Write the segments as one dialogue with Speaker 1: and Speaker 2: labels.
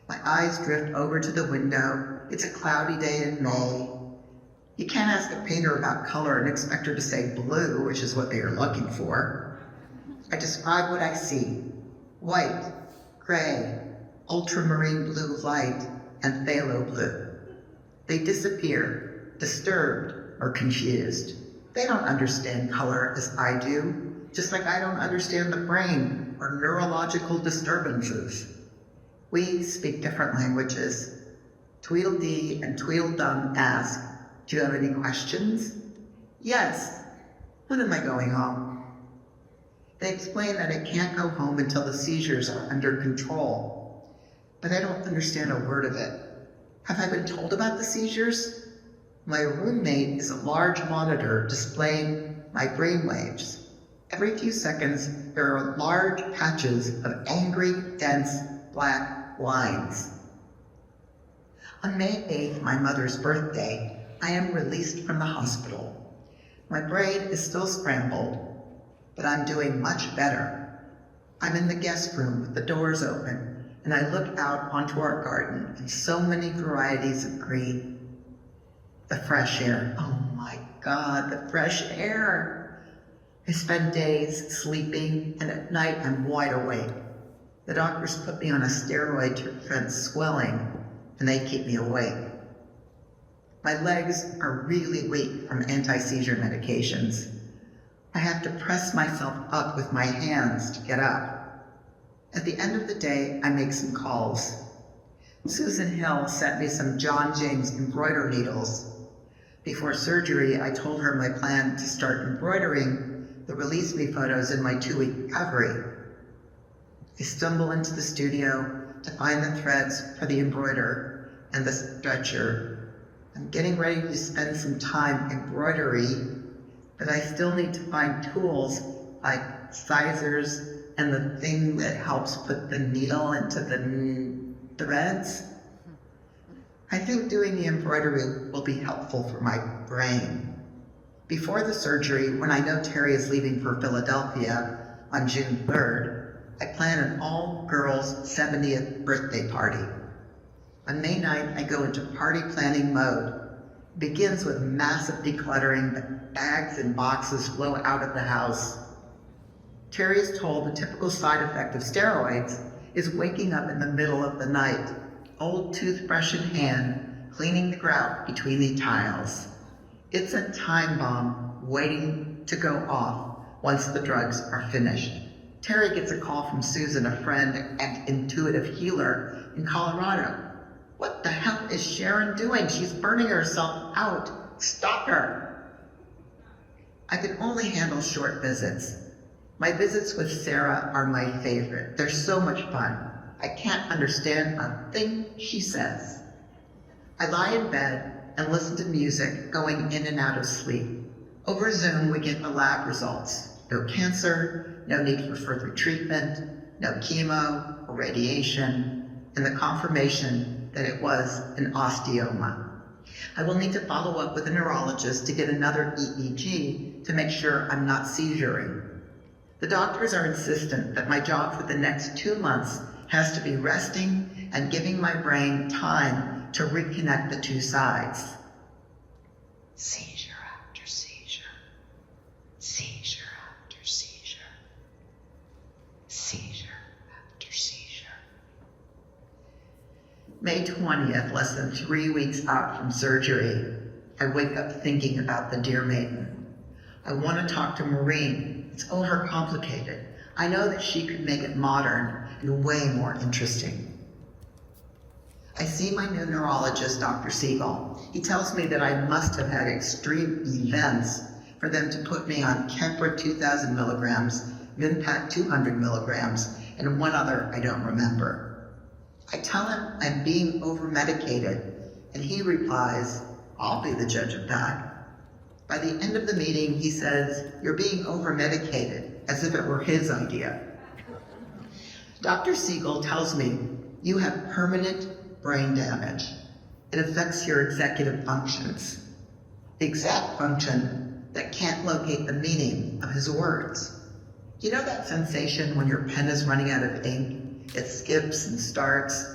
Speaker 1: My eyes drift over to the window. It's a cloudy day in May. You can't ask a painter about color and expect her to say blue, which is what they are looking for. I describe what I see: white, gray, ultramarine blue light, and phthalo blue. They disappear, disturbed or confused. They don't understand color as I do, just like I don't understand the brain or neurological disturbances. We speak different languages. Tweedledee and Tweedledum ask, "Do you have any questions?" "Yes." "When am I going home?" They explain that I can't go home until the seizures are under control, but I don't understand a word of it. Have I been told about the seizures? My roommate is a large monitor displaying my brainwaves. Every few seconds, there are large patches of angry, dense, black lines. On May 8th, my mother's birthday, I am released from the hospital. My brain is still scrambled, but I'm doing much better. I'm in the guest room with the doors open, and I look out onto our garden and so many varieties of green. The fresh air, oh my God, the fresh air. I spend days sleeping, and at night I'm wide awake. The doctors put me on a steroid to prevent swelling, and they keep me awake. My legs are really weak from anti-seizure medications. I have to press myself up with my hands to get up. At the end of the day, I make some calls. Susan Hill sent me some John James embroider needles. Before surgery, I told her my plan to start embroidering the Release Me photos in my 2-week recovery. I stumble into the studio to find the threads for the embroider and the stretcher. I'm getting ready to spend some time embroidery, but I still need to find tools like sizers and the thing that helps put the needle into the threads. I think doing the embroidery will be helpful for my brain. Before the surgery, when I know Terry is leaving for Philadelphia on June 3rd, I plan an all-girls 70th birthday party. On May 9th, I go into party planning mode. It begins with massive decluttering, but bags and boxes flow out of the house. Terry is told the typical side effect of steroids is waking up in the middle of the night, old toothbrush in hand, cleaning the grout between the tiles. It's a time bomb waiting to go off once the drugs are finished. Terry gets a call from Susan, a friend and intuitive healer in Colorado. "What the hell is Sharon doing? She's burning herself out. Stop her." I can only handle short visits. My visits with Sarah are my favorite. They're so much fun. I can't understand a thing she says. I lie in bed and listen to music, going in and out of sleep. Over Zoom, we get the lab results. No cancer, no need for further treatment, no chemo or radiation, and the confirmation that it was an osteoma. I will need to follow up with a neurologist to get another EEG to make sure I'm not seizuring. The doctors are insistent that my job for the next 2 months has to be resting and giving my brain time to reconnect the two sides. Seizure after seizure. Seizure after seizure. Seizure after seizure. May 20th, less than 3 weeks out from surgery, I wake up thinking about the dear maiden. I want to talk to Maureen. It's overcomplicated. I know that she could make it modern and way more interesting. I see my new neurologist, Dr. Siegel. He tells me that I must have had extreme events for them to put me on Keppra 2,000 milligrams, Vinpac 200 milligrams, and one other I don't remember. I tell him I'm being over-medicated, and he replies, "I'll be the judge of that." By the end of the meeting, he says, "You're being over-medicated," as if it were his idea. Dr. Siegel tells me, "You have permanent brain damage. It affects your executive functions." The exact function that can't locate the meaning of his words. You know that sensation when your pen is running out of ink? It skips and starts.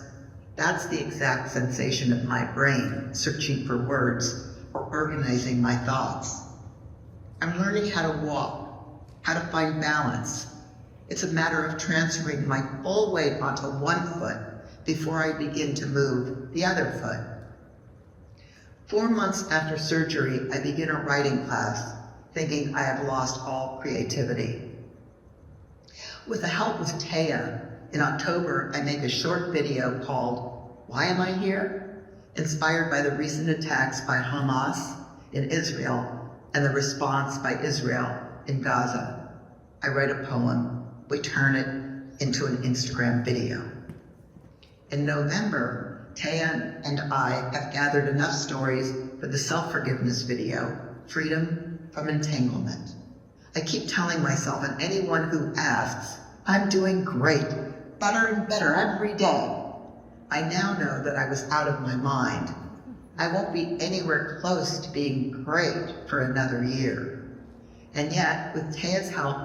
Speaker 1: That's the exact sensation of my brain, searching for words or organizing my thoughts. I'm learning how to walk, how to find balance. It's a matter of transferring my full weight onto one foot before I begin to move the other foot. 4 months after surgery, I begin a writing class, thinking I have lost all creativity. With the help of Taya, in October, I make a short video called "Why Am I Here?" inspired by the recent attacks by Hamas in Israel and the response by Israel in Gaza. I write a poem, we turn it into an Instagram video. In November, Taya and I have gathered enough stories for the self-forgiveness video, Freedom from Entanglement. I keep telling myself and anyone who asks, I'm doing great, better and better every day. I now know that I was out of my mind. I won't be anywhere close to being great for another year. And yet, with Taya's help,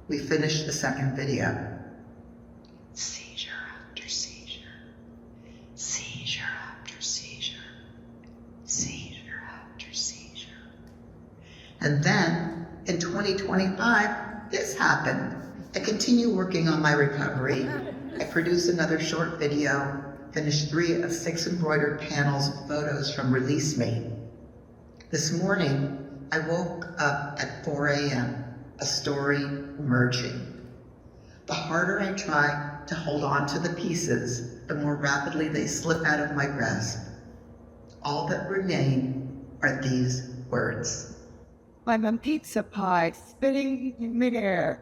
Speaker 1: we finished the second video. Seizure after seizure, seizure after seizure, seizure after seizure. And then, in 2025, this happened. I continue working on my recovery. I produced another short video, finished 3 of 6 embroidered panels of photos from Release Me. This morning, I woke up at 4 a.m., a story emerging. The harder I try to hold on to the pieces, the more rapidly they slip out of my grasp. All that remain are these words.
Speaker 2: I'm a pizza pie spinning in midair.